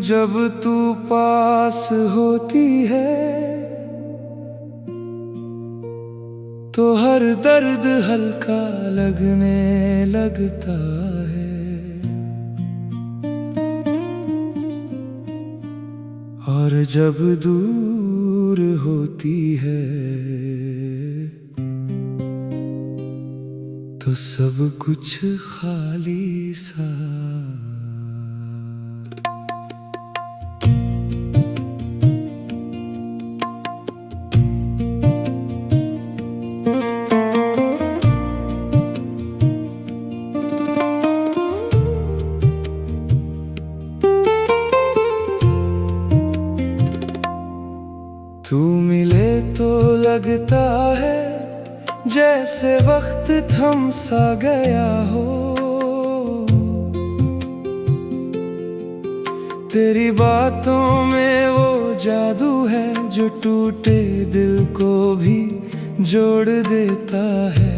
जब तू पास होती है तो हर दर्द हल्का लगने लगता है, और जब दूर होती है तो सब कुछ खाली सा। तू मिले तो लगता है जैसे वक्त थम सा गया हो, तेरी बातों में वो जादू है जो टूटे दिल को भी जोड़ देता है।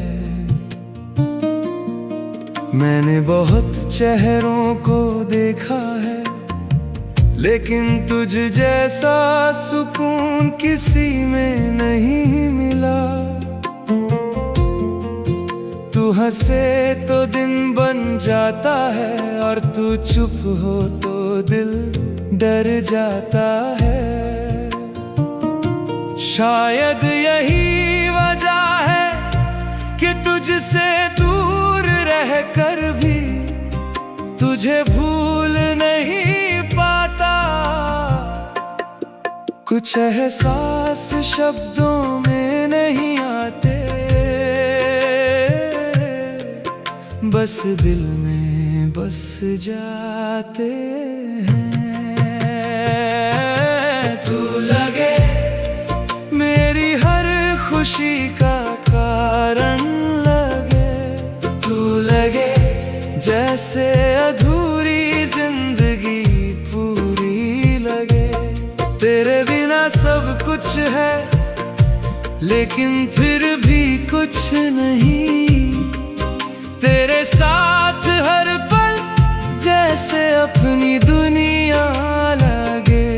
मैंने बहुत चेहरों को देखा है लेकिन तुझ जैसा सुकून किसी में नहीं मिला। तू हंसे तो दिन बन जाता है और तू चुप हो तो दिल डर जाता है। शायद यही वजह है कि तुझसे दूर रहकर भी तुझे भूल नहीं पाता। कुछ एहसास शब्दों में नहीं आते, बस दिल में बस जाते हैं। तू लगे मेरी हर खुशी का कारण लगे, तू लगे जैसे अधूरी जिंदगी पूरी लगे। तेरे बिना सब कुछ है लेकिन फिर भी कुछ नहीं। तेरे साथ हर पल जैसे अपनी दुनिया लगे।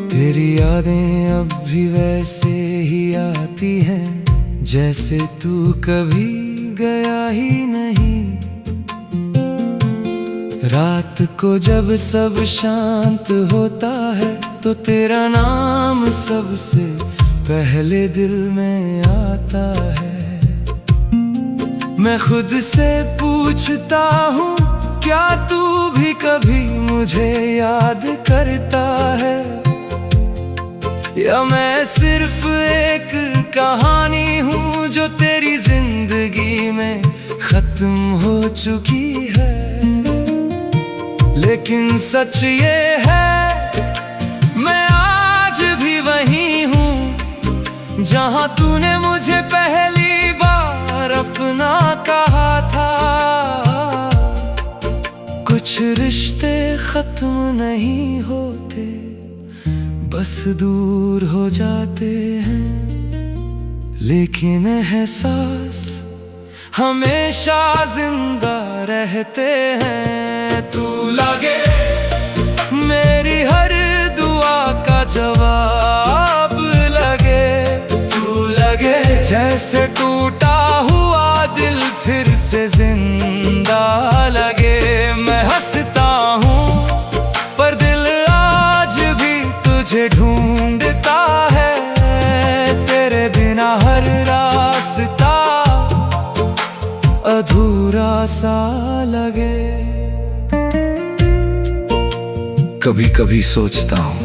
तेरी यादें अब भी वैसे ही आती हैं जैसे तू कभी गया ही नहीं। रात को जब सब शांत होता है तो तेरा नाम सबसे पहले दिल में आता है। मैं खुद से पूछता हूँ क्या तू भी कभी मुझे याद करता है, या मैं सिर्फ एक कहानी हूँ जो तेरी जिंदगी में खत्म हो चुकी है। लेकिन सच ये है मैं आज भी वही हूँ जहाँ तूने मुझे पहली बार अपना कहा था। कुछ रिश्ते खत्म नहीं होते, बस दूर हो जाते हैं, लेकिन एहसास हमेशा जिंदा रहते हैं। तू लगे मेरी हर दुआ का जवाब लगे, तू लगे जैसे टूटा हुआ दिल फिर से जिंदा लगे। मैं हंसता हूँ पर दिल आज भी तुझे ढूंढता है। तेरे बिना हर रास्ता अधूरा सा लगे। कभी कभी सोचता हूँ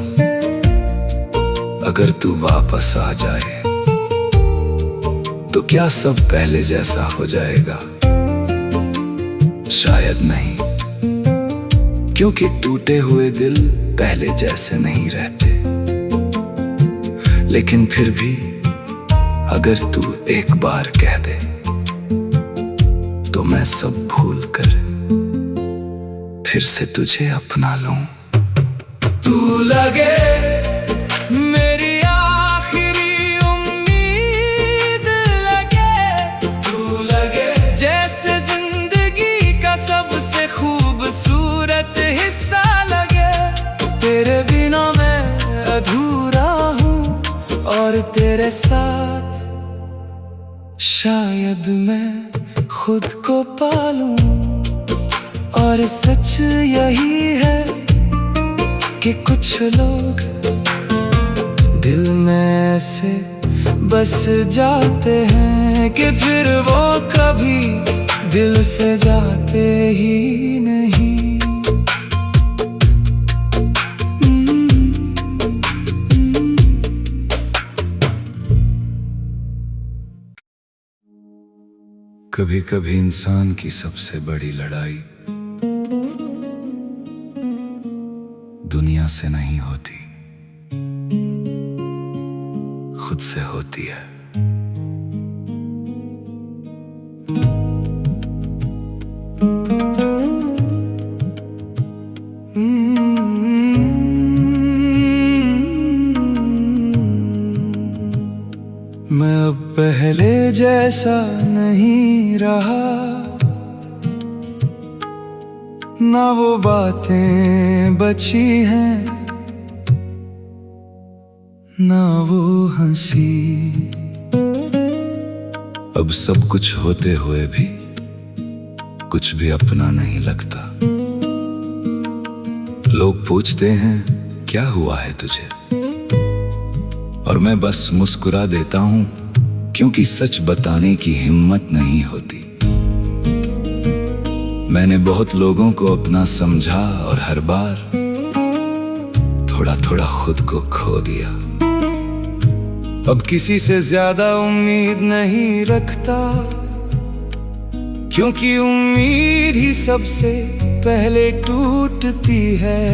अगर तू वापस आ जाए तो क्या सब पहले जैसा हो जाएगा। शायद नहीं, क्योंकि टूटे हुए दिल पहले जैसे नहीं रहते। लेकिन फिर भी अगर तू एक बार कह दे तो मैं सब भूल कर फिर से तुझे अपना लूं। तू लगे मेरी आखिरी उम्मीद लगे, तेरे साथ शायद मैं खुद को पालूं। और सच यही है कि कुछ लोग दिल में ऐसे बस जाते हैं कि फिर वो कभी दिल से जाते ही नहीं। कभी कभी इंसान की सबसे बड़ी लड़ाई दुनिया से नहीं होती, खुद से होती है। मैं अब पहले जैसा नहीं रहा, ना वो बातें बची हैं, ना वो हंसी। अब सब कुछ होते हुए भी कुछ भी अपना नहीं लगता। लोग पूछते हैं क्या हुआ है तुझे, और मैं बस मुस्कुरा देता हूं, क्योंकि सच बताने की हिम्मत नहीं होती। मैंने बहुत लोगों को अपना समझा और हर बार थोड़ा थोड़ा खुद को खो दिया। अब किसी से ज्यादा उम्मीद नहीं रखता, क्योंकि उम्मीद ही सबसे पहले टूटती है।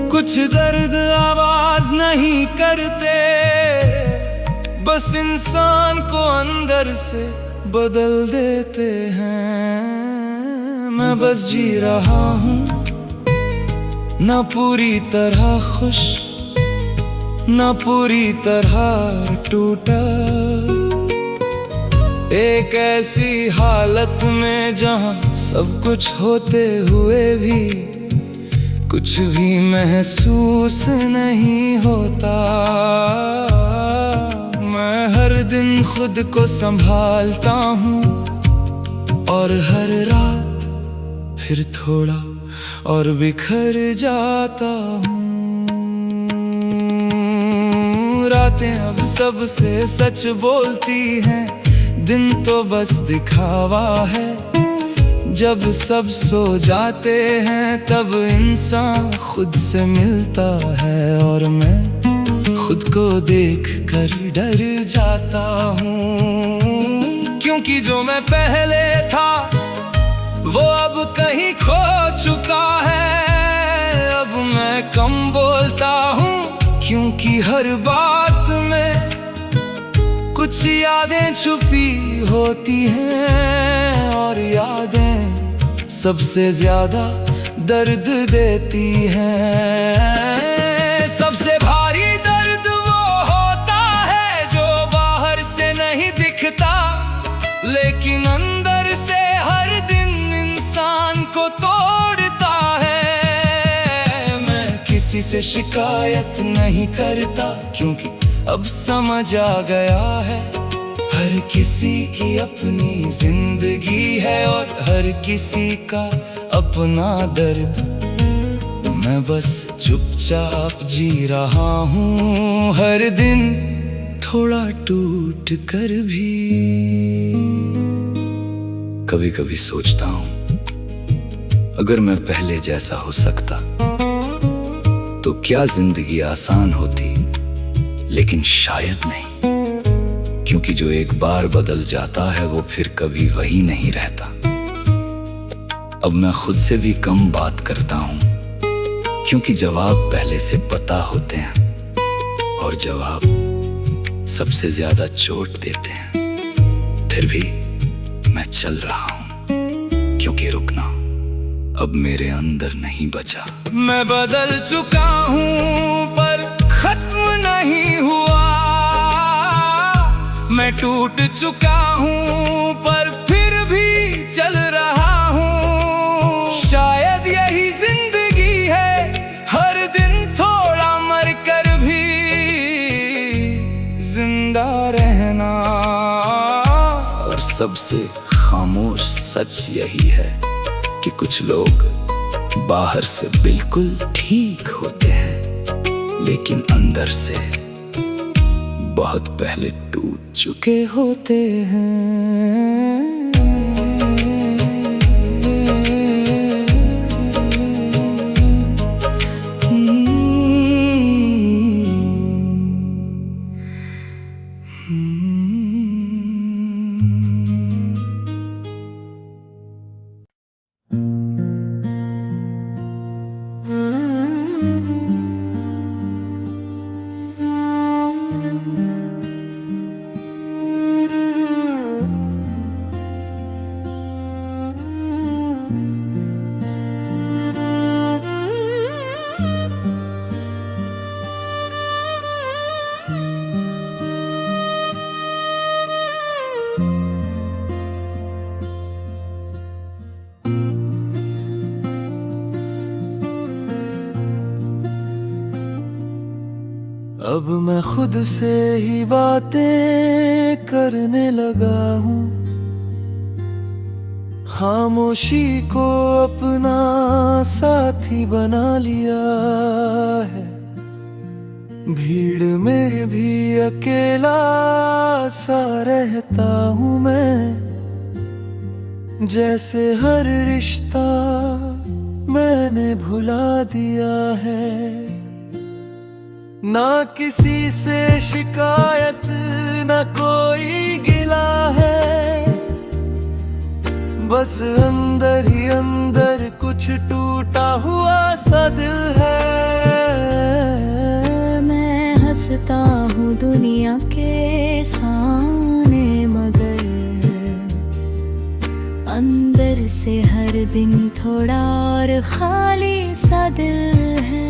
कुछ दर्द आवाज नहीं करते, बस इंसान को अंदर से बदल देते हैं। मैं बस जी रहा हूँ, ना पूरी तरह खुश, ना पूरी तरह टूटा। एक ऐसी हालत में जहाँ सब कुछ होते हुए भी कुछ भी महसूस नहीं होता। मैं हर दिन खुद को संभालता हूँ, और हर रात फिर थोड़ा और बिखर जाता हूँ। रातें अब सबसे सच बोलती हैं, दिन तो बस दिखावा है। जब सब सो जाते हैं तब इंसान खुद से मिलता है, और मैं खुद को देख कर डर जाता हूँ। क्योंकि जो मैं पहले था वो अब कहीं खो चुका है। अब मैं कम बोलता हूँ, क्योंकि हर बात में कुछ यादें छुपी होती हैं, और यादें सबसे ज्यादा दर्द देती हैं। सबसे भारी दर्द वो होता है जो बाहर से नहीं दिखता, लेकिन अंदर से हर दिन इंसान को तोड़ता है। मैं किसी से शिकायत नहीं करता, क्योंकि अब समझ आ गया है हर किसी की अपनी जिंदगी है, और हर किसी का अपना दर्द। मैं बस चुपचाप जी रहा हूँ, हर दिन थोड़ा टूट कर भी। कभी कभी सोचता हूँ, अगर मैं पहले जैसा हो सकता तो क्या जिंदगी आसान होती, लेकिन शायद नहीं। क्योंकि जो एक बार बदल जाता है वो फिर कभी वही नहीं रहता। अब मैं खुद से भी कम बात करता हूँ, क्योंकि जवाब पहले से पता होते हैं, और जवाब सबसे ज्यादा चोट देते हैं। फिर भी मैं चल रहा हूँ, क्योंकि रुकना अब मेरे अंदर नहीं बचा। मैं बदल चुका हूँ पर खत्म नहीं हुआ, मैं टूट चुका हूँ पर फिर भी चल रहा हूँ। शायद यही जिंदगी है, हर दिन थोड़ा मर कर भी जिंदा रहना। और सबसे खामोश सच यही है कि कुछ लोग बाहर से बिल्कुल ठीक होते हैं, लेकिन अंदर से बहुत पहले टूट चुके होते हैं। अब मैं खुद से ही बातें करने लगा हूँ, खामोशी को अपना साथी बना लिया है। भीड़ में भी अकेला सा रहता हूँ मैं, जैसे हर रिश्ता मैंने भुला दिया है। ना किसी से शिकायत ना कोई गिला है, बस अंदर ही अंदर कुछ टूटा हुआ सा दिल है। मैं हंसता हूँ दुनिया के सामने, मगर अंदर से हर दिन थोड़ा और खाली सा दिल है।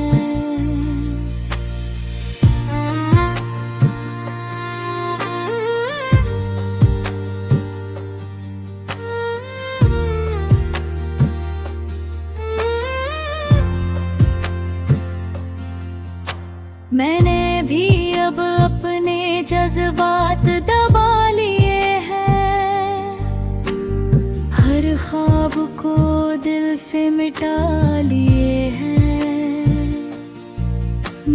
मैंने भी अब अपने जज्बात दबा लिए हैं, हर ख्वाब को दिल से मिटा लिए हैं।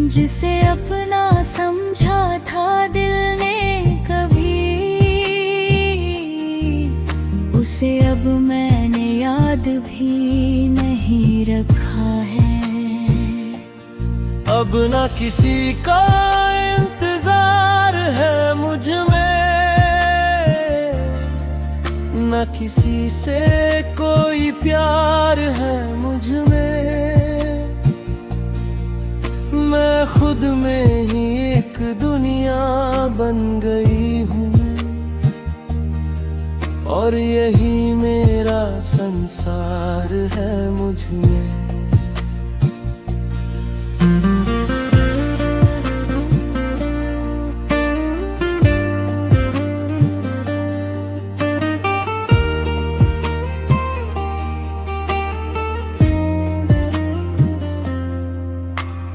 जिसे अपना समझा था दिल ने कभी, उसे अब मैंने याद भी नहीं रखा है। अब ना किसी का इंतजार है मुझ में, ना किसी से कोई प्यार है मुझ में। मैं खुद में ही एक दुनिया बन गई हूँ, और यही मेरा संसार है मुझ में।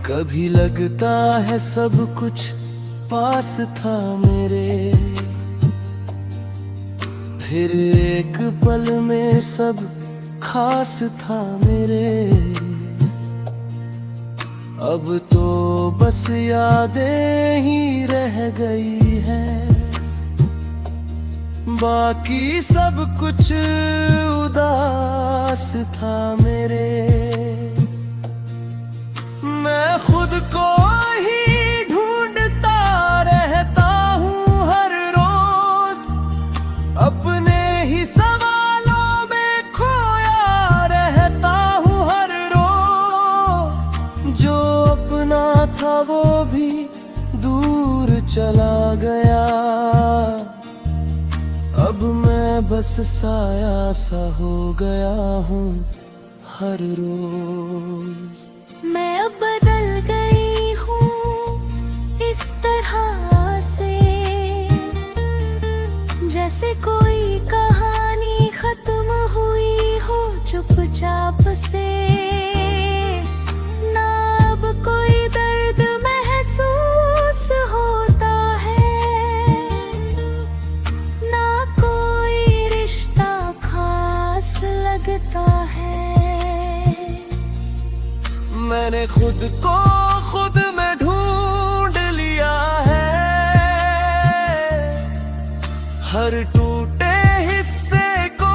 कभी लगता है सब कुछ पास था मेरे, फिर एक पल में सब खास था मेरे। अब तो बस यादें ही रह गई हैं, बाकी सब कुछ उदास था मेरे। मैं खुद को ही ढूंढता रहता हूँ हर रोज, अपने ही सवालों में खोया रहता हूँ हर रोज। जो अपना था वो भी दूर चला गया, अब मैं बस साया सा हो गया हूँ हर रोज। मैं अब बदल गई हूँ इस तरह से, जैसे कोई कहानी खत्म हुई हो चुपचाप से। ना अब कोई दर्द महसूस होता है, मैंने खुद को खुद में ढूंढ लिया है, हर टूटे हिस्से को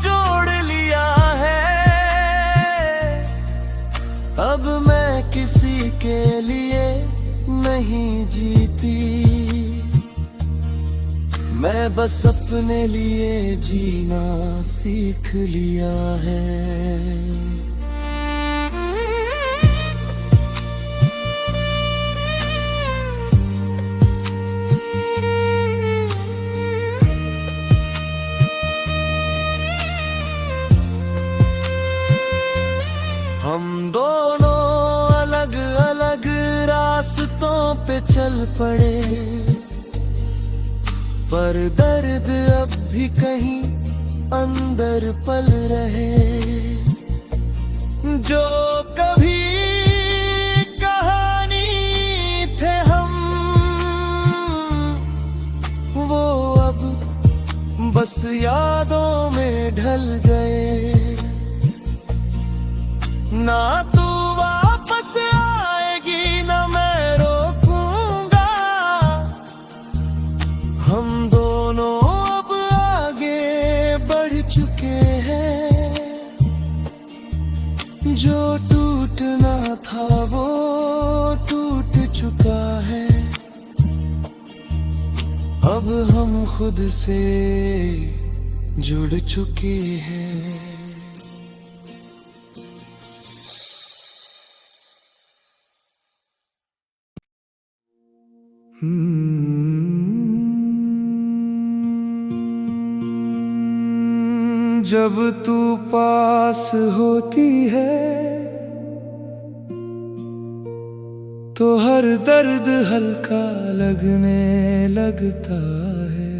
जोड़ लिया है। अब मैं किसी के लिए नहीं जीती, मैं बस अपने लिए जीना सीख लिया है। हम दोनों अलग अलग रास्तों पे चल पड़े, पर दर्द अब भी कहीं अंदर पल रहे। जो कभी कहानी थे हम, वो अब बस यादों में ढल गए। ना तू वापस आएगी ना मैं रोकूंगा, हम दोनों अब आगे बढ़ चुके हैं। जो टूटना था वो टूट चुका है, अब हम खुद से जुड़ चुके हैं। जब तू पास होती है तो हर दर्द हल्का लगने लगता है,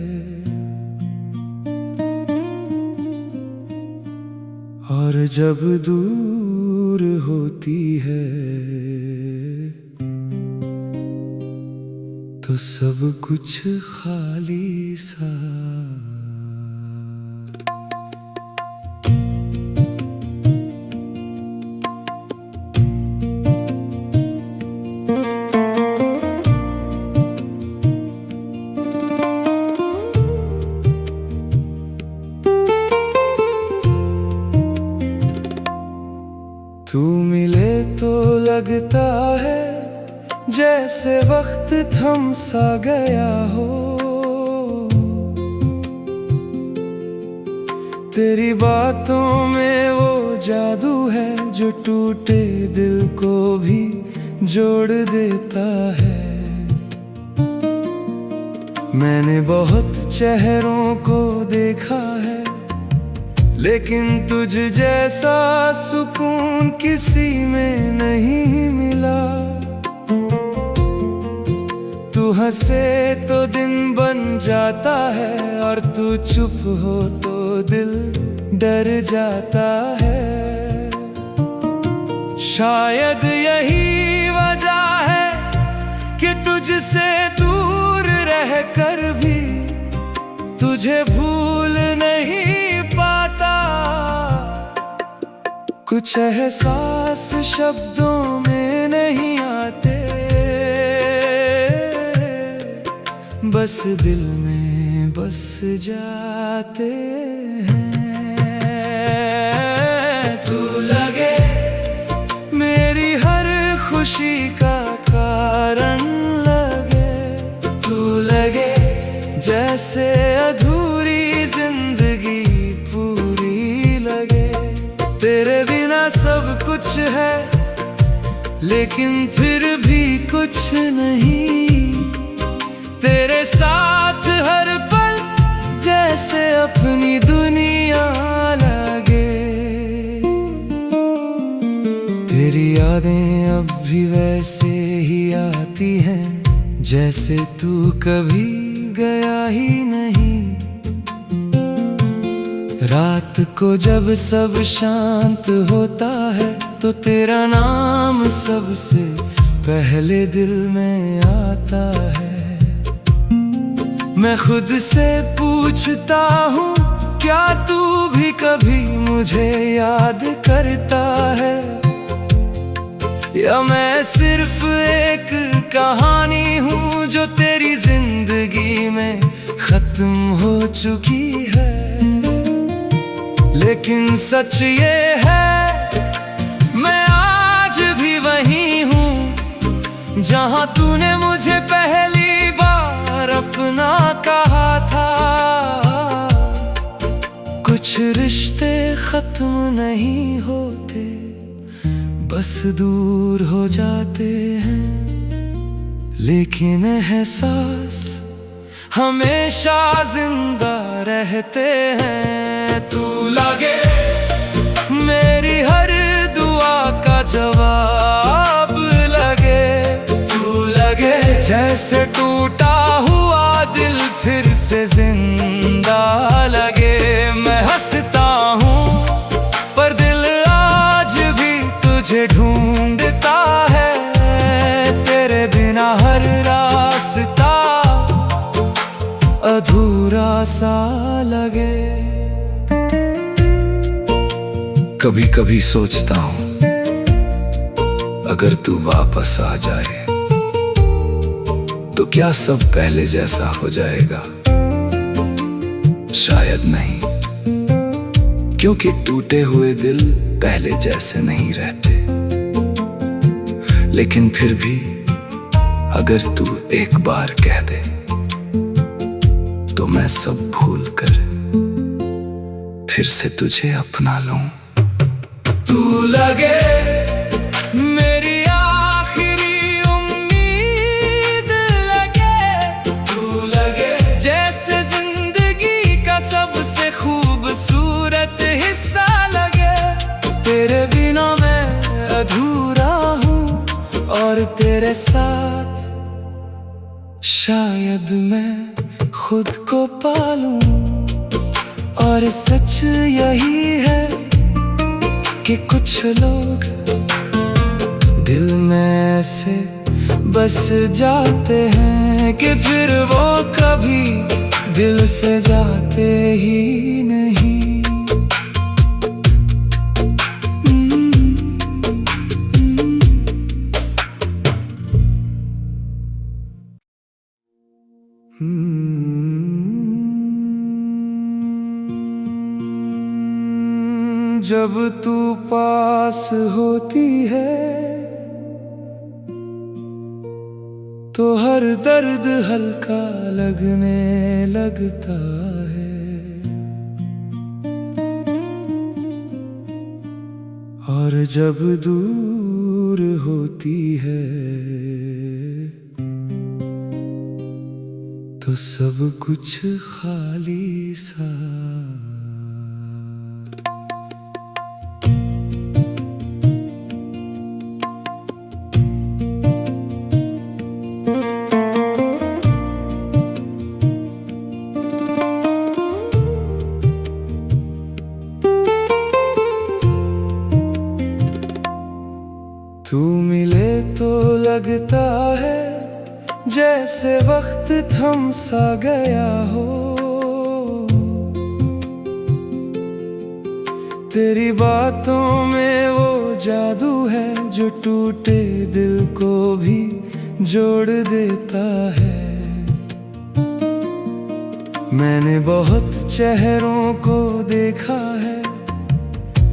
और जब दूर होती है तो सब कुछ खाली सा। तू मिले तो लगता है जैसे वक्त थम सा गया हो, तेरी बातों में वो जादू है जो टूटे दिल को भी जोड़ देता है। मैंने बहुत चेहरों को देखा है, लेकिन तुझ जैसा सुकून किसी में नहीं मिला। तू हंसे तो दिन बन जाता है, और तू चुप हो तो दिल डर जाता है। शायद यही वजह है कि तुझसे दूर रहकर भी तुझे भूल नहीं पाता। कुछ एहसास शब्दों में नहीं आते, बस दिल में बस जाते हैं। तू लगे मेरी हर खुशी का कारण लगे, तू लगे जैसे अधूरी जिंदगी पूरी लगे। तेरे बिना सब कुछ है लेकिन फिर भी कुछ नहीं, तेरे साथ हर पल जैसे अपनी दुनिया लगे। तेरी यादें अब भी वैसे ही आती हैं जैसे तू कभी गया ही नहीं। रात को जब सब शांत होता है तो तेरा नाम सबसे पहले दिल में आता है। मैं खुद से पूछता हूँ, क्या तू भी कभी मुझे याद करता है? या मैं सिर्फ एक कहानी हूँ जो तेरी जिंदगी में खत्म हो चुकी है। लेकिन सच ये है मैं आज भी वही हूँ जहाँ तूने मुझे पहली बार अपना कहा था। कुछ रिश्ते खत्म नहीं होते, बस दूर हो जाते हैं, लेकिन एहसास हमेशा जिंदा रहते हैं। तू लगे मेरी हर दुआ का जवाब लगे, तू लगे जैसे टूटा हुआ दिल फिर से जिंदा लगे। मैं हंसता हूँ पर दिल आज भी तुझे ढूंढता है, तेरे बिना हर रास्ता अधूरा सा लगे। कभी कभी सोचता हूँ अगर तू वापस आ जाए तो क्या सब पहले जैसा हो जाएगा? शायद नहीं, क्योंकि टूटे हुए दिल पहले जैसे नहीं रहते। लेकिन फिर भी अगर तू एक बार कह दे तो मैं सब भूल कर फिर से तुझे अपना लूं। तू लगे मेरी आखिरी उम्मीद लगे, तू लगे जैसे जिंदगी का सबसे खूबसूरत हिस्सा लगे। तेरे बिना मैं अधूरा हूँ और तेरे साथ शायद मैं खुद को पालूं। और सच यही है कि कुछ लोग दिल में ऐसे बस जाते हैं कि फिर वो कभी दिल से जाते ही नहीं। जब तू पास होती है तो हर दर्द हल्का लगने लगता है, और जब दूर होती है तो सब कुछ खाली सा। तू मिले तो लगता है जैसे वक्त थम सा गया हो। तेरी बातों में वो जादू है जो टूटे दिल को भी जोड़ देता है। मैंने बहुत चेहरों को देखा है,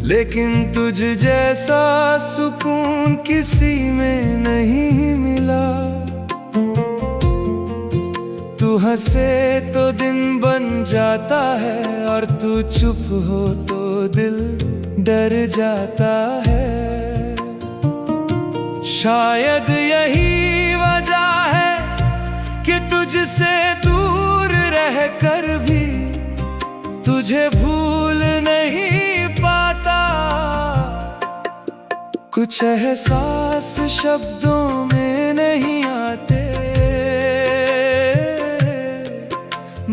लेकिन तुझ जैसा सुकून किसी में नहीं मिला। तू हंसे तो दिन बन जाता है, और तू चुप हो तो दिल डर जाता है। शायद यही वजह है कि तुझसे दूर रहकर भी तुझे भूल नहीं पाता। कुछ एहसास शब्दों में नहीं आते,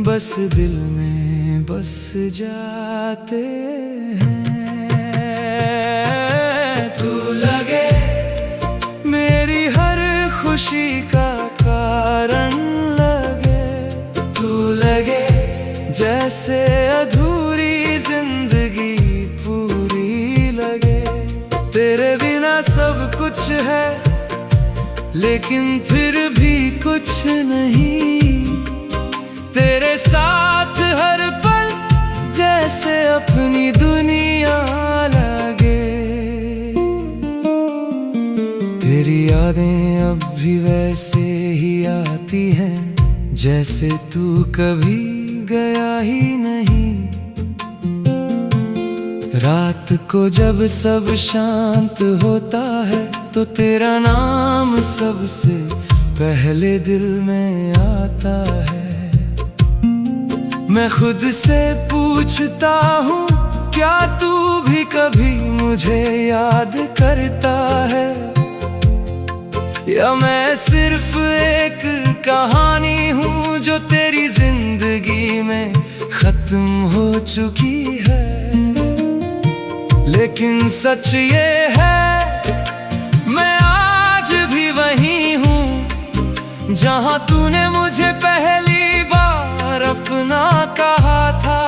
बस दिल में बस जाते हैं। तू लगे मेरी हर खुशी का कारण लगे, तू लगे जैसे अधूरी जिंदगी पूरी लगे। तेरे बिना सब कुछ है, लेकिन फिर भी कुछ नहीं। तेरे साथ हर पल जैसे अपनी दुनिया लगे। तेरी यादें अब भी वैसे ही आती हैं, जैसे तू कभी गया ही नहीं। रात को जब सब शांत होता है, तो तेरा नाम सबसे पहले दिल में आता है। मैं खुद से पूछता हूँ, क्या तू भी कभी मुझे याद करता है, या मैं सिर्फ एक कहानी हूँ जो तेरी जिंदगी में खत्म हो चुकी है। लेकिन सच ये है, मैं आज भी वही हूँ जहाँ तूने मुझे पहली बार अपना कहा था।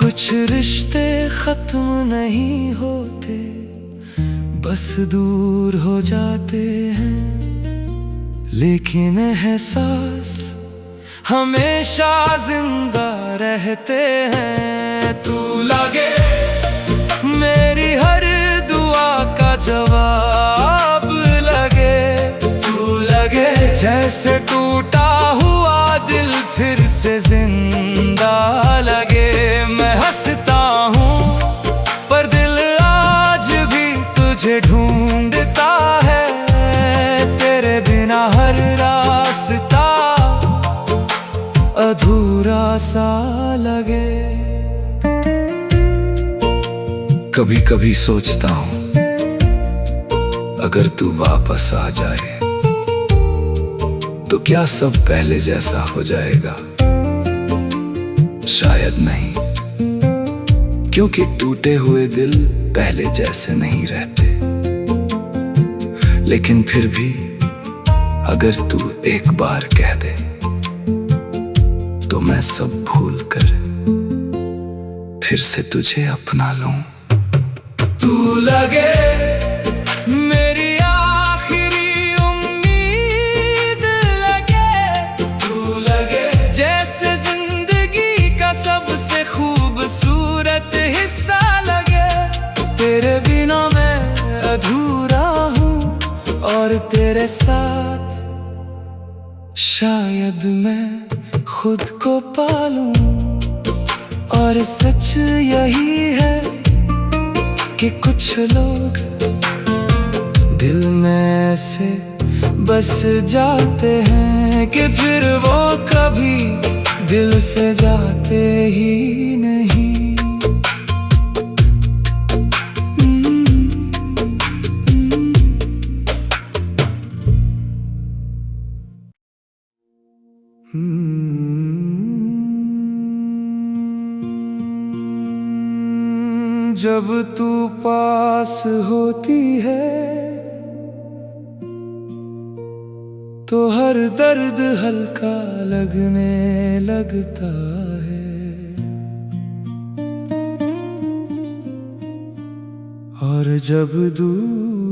कुछ रिश्ते खत्म नहीं होते, बस दूर हो जाते हैं, लेकिन एहसास हमेशा जिंदा रहते हैं। तू लगे मेरी हर दुआ का जवाब लगे। तू लगे जैसे टूटा हुआ दिल फिर से जिंदा लगे। मैं हंसता हूँ पर दिल आज भी तुझे ढूंढता है। तेरे बिना हर रास्ता अधूरा सा लगे। कभी कभी सोचता हूँ, अगर तू वापस आ जाए तो क्या सब पहले जैसा हो जाएगा? शायद नहीं, क्योंकि टूटे हुए दिल पहले जैसे नहीं रहते। लेकिन फिर भी अगर तू एक बार कह दे तो मैं सब भूल कर फिर से तुझे अपना लूं। तू लगे मेरी आखिरी उम्मीद लगे। तू लगे जैसे जिंदगी का सबसे खूबसूरत हिस्सा लगे। तेरे बिना मैं अधूरा हूँ और तेरे साथ शायद मैं खुद को पालूं। और सच यही है कि कुछ लोग दिल में ऐसे बस जाते हैं कि फिर वो कभी दिल से जाते ही नहीं। जब तू पास होती है तो हर दर्द हल्का लगने लगता है। और जब दूर